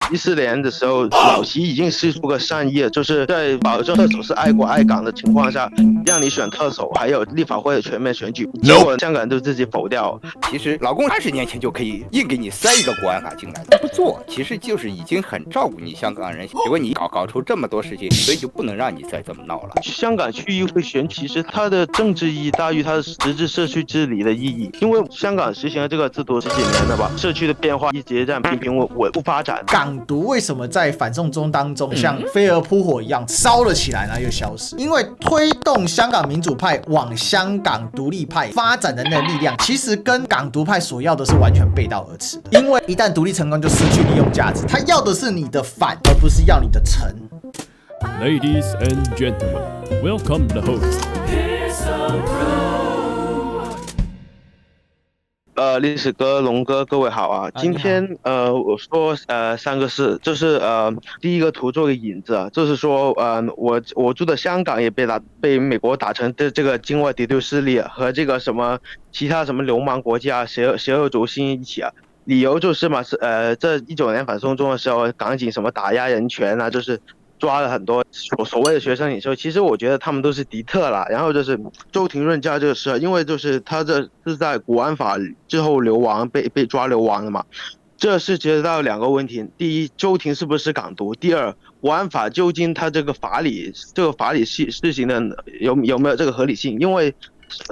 2014年的时候，老习已经释出个善意了，就是在保证特首是爱国爱港的情况下，让你选特首，还有立法会的全面选举。结果香港人就自己否掉。其实老共20年前就可以硬给你塞一个国安法进来，他不做，其实就是已经很照顾你香港人。结果你搞出这么多事情，所以就不能让你再这么闹了。香港区议会选举其实它的政治意义大于它的实质社区治理的意义，因为香港实行了这个制度10几年了吧，社区的变化一直这样平稳不发展。港独为什么在反送中当中像飞蛾扑火一样烧了起来，然后又消失？因为推动香港民主派往香港独立派发展的那个力量，其实跟港独派所要的是完全背道而驰的。因为一旦独立成功，就失去利用价值，他要的是你的反，而不是要你的成。Ladies and gentlemen, welcome the host. 历史哥、龙哥，各位好啊！今天我说3个事，就是第一个图做个引子啊，就是说我住的香港也被美国打成这个境外敌对势力和这个什么其他什么流氓国家邪恶轴心一起啊，理由就是嘛这19年反送中的时候，港警什么打压人权啊，就是抓了很多所谓的学生领袖，其实我觉得他们都是敌特啦。然后就是周庭润家这个事，因为就是他这是在国安法之后流亡被抓流亡的嘛，这是涉及到2个问题：第一，周庭是不是港独；第二，国安法究竟它这个法理施行的有没有这个合理性？因为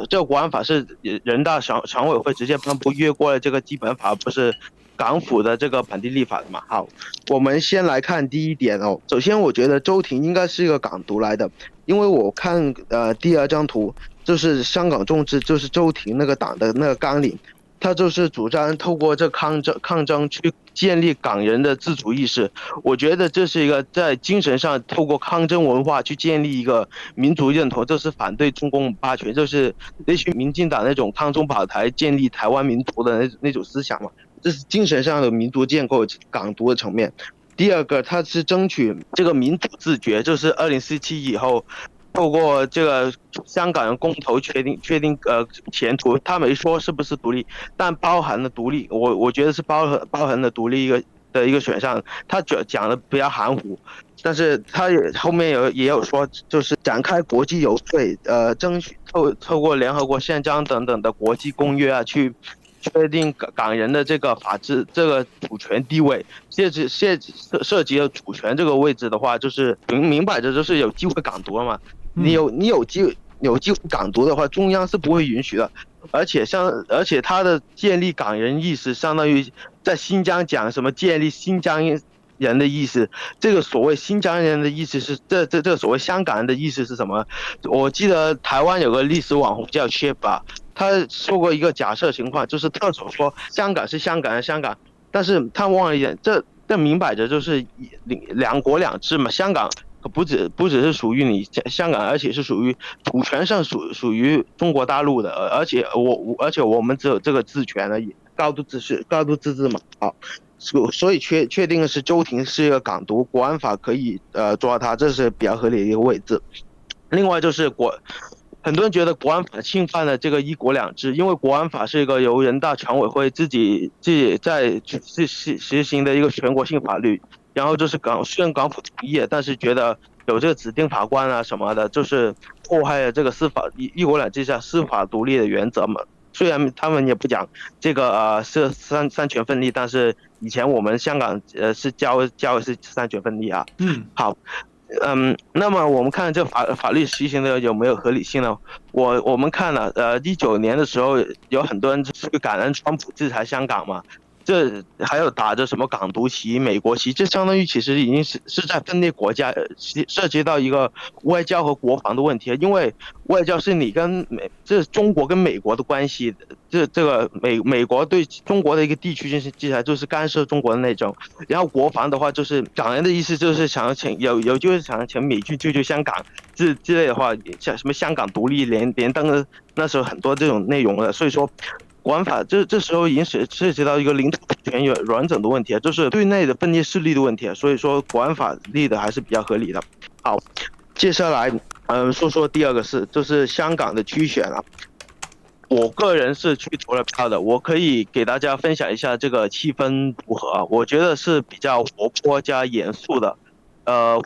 这个国安法是人大常委会直接颁布，越过了这个基本法，不是港府的这个本地立法的嘛。好，我们先来看第一点哦。首先，我觉得周庭应该是一个港独来的，因为我看第2张图，就是香港众志，就是周庭那个党的那个纲领，他就是主张透过这抗争去建立港人的自主意识。我觉得这是一个在精神上透过抗争文化去建立一个民族认同，这是反对中共霸权，就是那群民进党那种抗中保台、建立台湾民族的那种思想嘛。这是精神上的民族建构，港独的层面。第二个，他是争取这个民主自觉，就是2047以后，透过这个香港人公投确定前途。他没说是不是独立，但包含了独立，我觉得是包含了独立一个选项。他讲的比较含糊，但是他后面也有说，就是展开国际游说，争取透过联合国宪章等等的国际公约啊，去确定港人的这个法治这个主权地位。涉及了主权这个位置的话，就是明摆着就是有机会港独了嘛。你有机会港独的话，中央是不会允许的。而且他的建立港人意识，相当于在新疆讲什么建立新疆人的意识。这个所谓新疆人的意思是这所谓香港人的意思是什么？我记得台湾有个历史网红叫 Chip 吧，他说过一个假设情况，就是特首说香港是香港的香港，但是他忘了一点，这明摆着就是2国2制嘛。香港不只是属于你香港，而且是属于主权上属于中国大陆的，而且我们只有这个治权而已，高度自治嘛。好，所以确定的是周庭是一个港独，国安法可以抓他，这是比较合理的一个位置。另外就是很多人觉得国安法侵犯了这个1国2制，因为国安法是一个由人大常委会自己在实行的一个全国性法律。然后就是虽然港府同意，但是觉得有这个指定法官啊什么的，就是破坏了这个司法1国2制下司法独立的原则嘛。虽然他们也不讲这个是三权分立，但是以前我们香港是教的是三权分立啊。好。那么我们看这法律实行的有没有合理性呢？我们看了，19年的时候有很多人去感恩川普制裁香港嘛，这还有打着什么港独旗、美国旗，这相当于其实已经是在分裂国家，涉及到一个外交和国防的问题。因为外交是你这中国跟美国的关系，这个美国对中国的一个地区进行制裁，就是干涉中国的内政。然后国防的话，就是港人的意思就是想要就是想要请美军救香港之类的话，像什么香港独立连登的那时候很多这种内容的。所以说国安法这时候已经涉及到一个领土权完整的问题，就是对内的分裂势力的问题。所以说国安法立的还是比较合理的。好，接下来说说第2个事，就是香港的区选啊。我个人是去投了票的，我可以给大家分享一下这个气氛如何。我觉得是比较活泼加严肃的。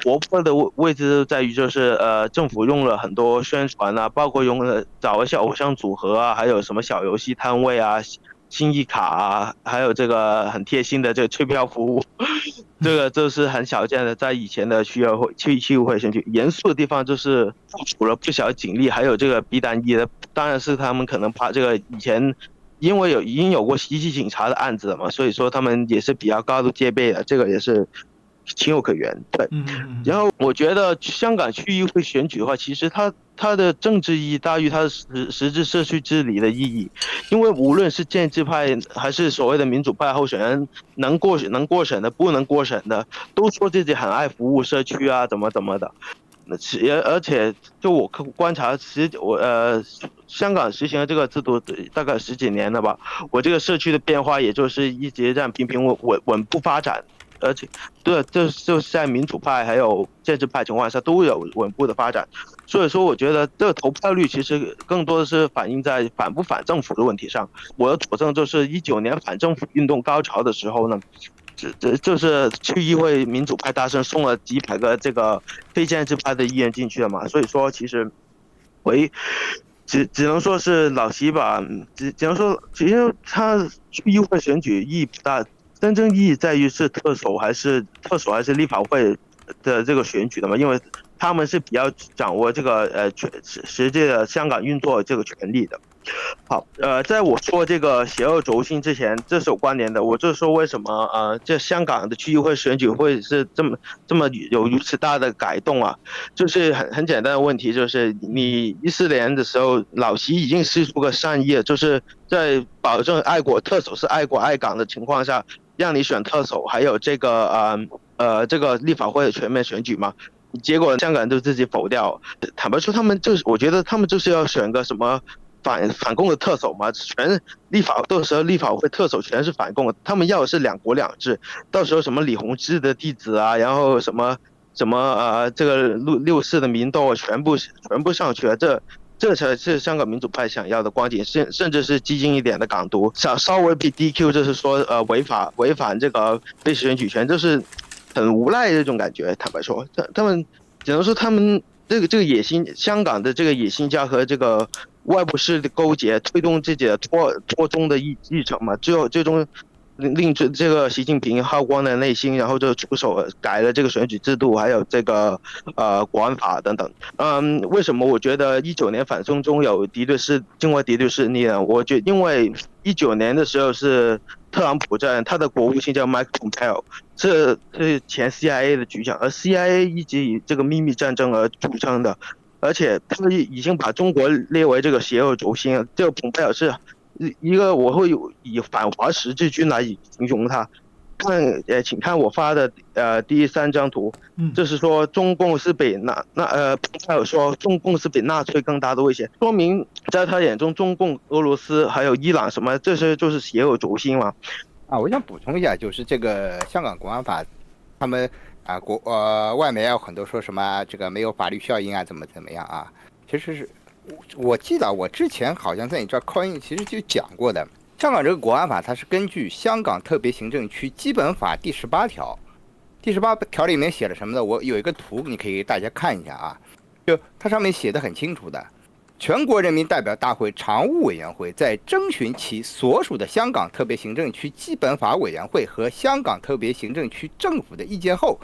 活泼的位置在于就是政府用了很多宣传啊，包括用了找一些偶像组合啊，还有什么小游戏摊位啊、心意卡啊，还有这个很贴心的这个退票服务，这个就是很少见的，在以前的区议会选举，严肃的地方就是付出了不小警力，还有这个逼单一的，当然是他们可能怕这个以前。因为已经有过袭击警察的案子了嘛，所以说他们也是比较高度戒备的，这个也是情有可原。对，然后我觉得香港区议会选举的话，其实它的政治意义大于它的实质社区治理的意义，因为无论是建制派还是所谓的民主派候选人，能过审的，不能过审的，都说自己很爱服务社区啊，怎么的。而且就我观察，香港实行了这个制度大概10几年了吧，我这个社区的变化也就是一直这样平平稳步发展，而且对，就是在民主派还有建制派情况下都有稳步的发展，所以说我觉得这个投票率其实更多的是反映在反不反政府的问题上。我的佐证就是19年反政府运动高潮的时候呢。这就是区议会民主派大胜，送了几百个这个非建制派的议员进去了嘛，所以说其实只能说是老习吧，只能说其实他区议会选举意义不大，真正意义在于是特首还是立法会的这个选举的嘛，因为他们是比较掌握这个实际的香港运作这个权利的。好，在我说这个邪恶轴心之前，这是有关联的。我就说为什么这香港的区议会选举会是这么有如此大的改动啊？就是很简单的问题，就是你14年的时候，老习已经释出个善意了，就是在保证爱国特首是爱国爱港的情况下，让你选特首，还有这个这个立法会的全面选举嘛。结果香港人就自己否掉。坦白说，我觉得他们就是要选个什么。反共的特首嘛，到时候立法会特首全是反共，他们要的是2国2制，到时候什么李洪志的弟子啊，然后什么这个六四的民斗全部上去了，这才是香港民主派想要的光景，甚至是激进一点的港独，稍微被 DQ， 就是说违反这个被选举权，就是很无赖的这种感觉。坦白说，他们只能说他们这个野心，香港的这个野心家和这个外部势力勾结，推动自己的拖中的议程嘛，最终令这个习近平耗光了内心，然后就出手改了这个选举制度，还有这个国安法等等。为什么我觉得19年反送中有境外敌对势力呢？我觉得因为19年的时候是特朗普他的国务卿叫 Mike Pompeo， 是前 CIA 的局长，而 CIA 一直以这个秘密战争而著称的。而且他们已经把中国列为这个邪恶轴心，这个蓬佩奥是一个我会以反华十字军来形容他。请看我发的第3张图，就是说中共是比蓬佩奥说中共是比纳粹更大的威胁，说明在他眼中中共、俄罗斯还有伊朗什么这些就是邪恶轴心嘛。我想补充一下，就是这个香港国安法，他们。外媒有很多说什么这个没有法律效应啊，怎么样啊？其实是我记得我之前好像在你这儿 call in 其实就讲过的，香港这个国安法它是根据香港特别行政区基本法第18条，第18条里面写了什么呢？我有一个图，你可以给大家看一下啊，就它上面写的很清楚的。全国人民代表大会常务委员会在征询其所属的香港特别行政区基本法委员会和香港特别行政区政府的意见后，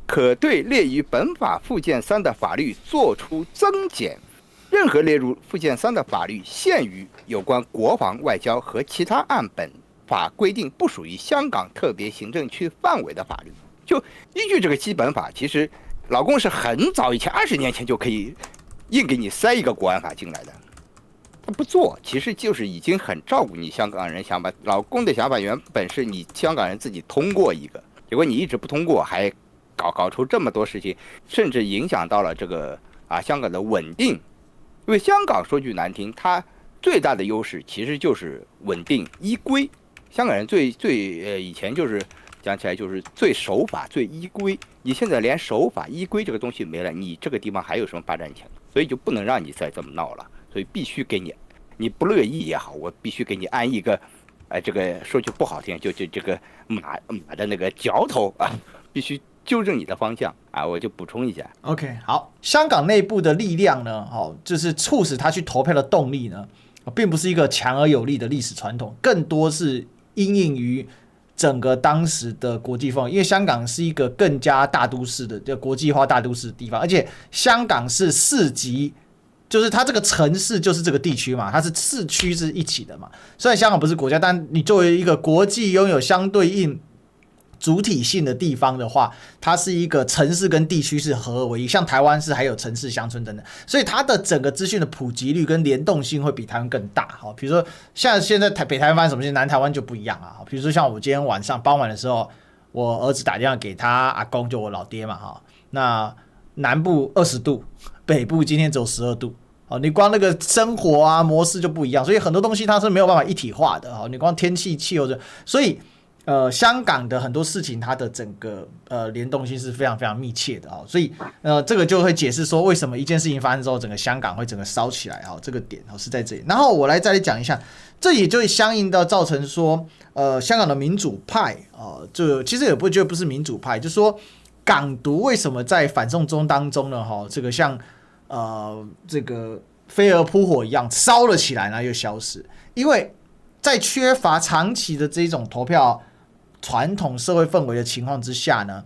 可对列于本法附件3的法律作出增减。任何列入附件3的法律限于有关国防、外交和其他按本法规定不属于香港特别行政区范围的法律。就依据这个基本法，其实老共是很早以前20年前就可以硬给你塞一个国安法进来的，他不做，其实就是已经很照顾你香港人想法。老公的想法原本是你香港人自己通过一个，结果你一直不通过，还搞出这么多事情，甚至影响到了这个香港的稳定。因为香港说句难听，它最大的优势其实就是稳定依规。香港人最以前就是讲起来就是最守法最依规，你现在连守法依规这个东西没了，你这个地方还有什么发展前途？所以就不能让你再这么闹了，所以必须给你你不乐意也好，我必须给你安一个，这个说句不好听，就这个马的那个嚼头啊，必须纠正你的方向啊，我就补充一下。OK， 好，香港内部的力量呢，就是促使他去投票的动力呢，并不是一个强而有力的历史传统，更多是因应于整个当时的国际氛围，因为香港是一个更加大都市的国际化大都市的地方，而且香港是4级，就是它这个城市就是这个地区嘛，它是4区是一起的嘛。虽然香港不是国家，但你作为一个国际拥有相对应主体性的地方的话，它是一个城市跟地区是合而为一，像台湾是还有城市、乡村等等，所以它的整个资讯的普及率跟联动性会比台湾更大。好，比如说像现在北台湾发生什么事，南台湾就不一样啊。比如说像我今天晚上傍晚的时候，我儿子打电话给他阿公，就我老爹嘛，哈，那南部20度，北部今天只有12度。好，你光那个生活啊模式就不一样，所以很多东西它是没有办法一体化的。好，你光天气、气候，所以香港的很多事情，它的整个联动性是非常非常密切的啊，所以这个就会解释说为什么一件事情发生之后，整个香港会整个烧起来啊，这个点是在这里。然后我再来讲一下，这也就会相应的造成说，香港的民主派就其实也不觉得不是民主派，就是说港独为什么在反送中当中呢？这个像这个飞蛾扑火一样烧了起来，然后又消失，因为在缺乏长期的这种投票传统社会氛围的情况之下呢，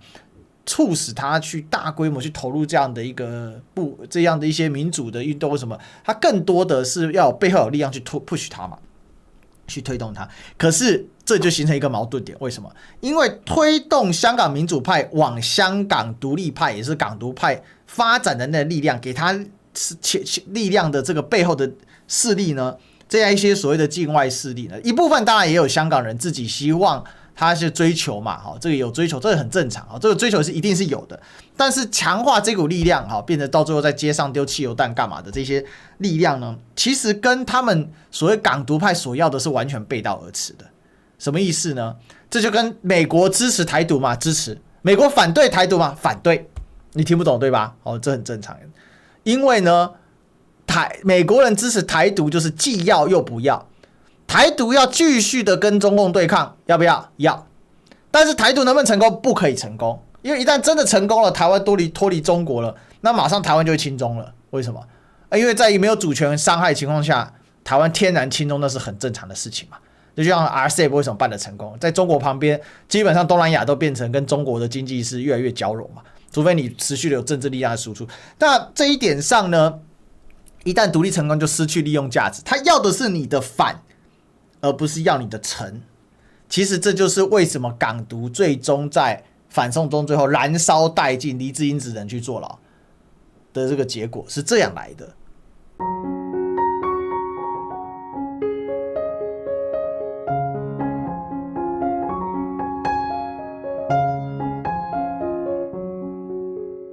促使他去大规模去投入这样的一些民主的运动，为什么？他更多的是要背后有力量去push 他嘛，去推动他。可是这就形成一个矛盾点，为什么？因为推动香港民主派往香港独立派，也是港独派发展的那个力量，给他力量的这个背后的势力呢，这样一些所谓的境外势力呢，一部分当然也有香港人自己希望他是追求嘛，这个有追求，这个很正常，这个追求是一定是有的。但是强化这股力量，变成到最后在街上丢汽油弹干嘛的这些力量呢，其实跟他们所谓港独派所要的是完全背道而驰的。什么意思呢？这就跟美国支持台独嘛，支持；美国反对台独嘛，反对。你听不懂对吧？这很正常。因为呢，美国人支持台独就是既要又不要。台独要继续的跟中共对抗，要不要？要。但是台独能不能成功？不可以成功，因为一旦真的成功了，台湾脱离中国了，那马上台湾就会亲中了。为什么？因为在没有主权伤害的情况下，台湾天然亲中那是很正常的事情嘛。就像 RCEP 为什么办得成功？在中国旁边，基本上东南亚都变成跟中国的经济是越来越交融嘛，除非你持续的有政治力量的输出。那这一点上呢，一旦独立成功，就失去利用价值。他要的是你的反，而不是要你的成。其实这就是为什么港独最终在反送中最后燃烧殆尽，黎智英只能去坐牢的这个结果是这样来的。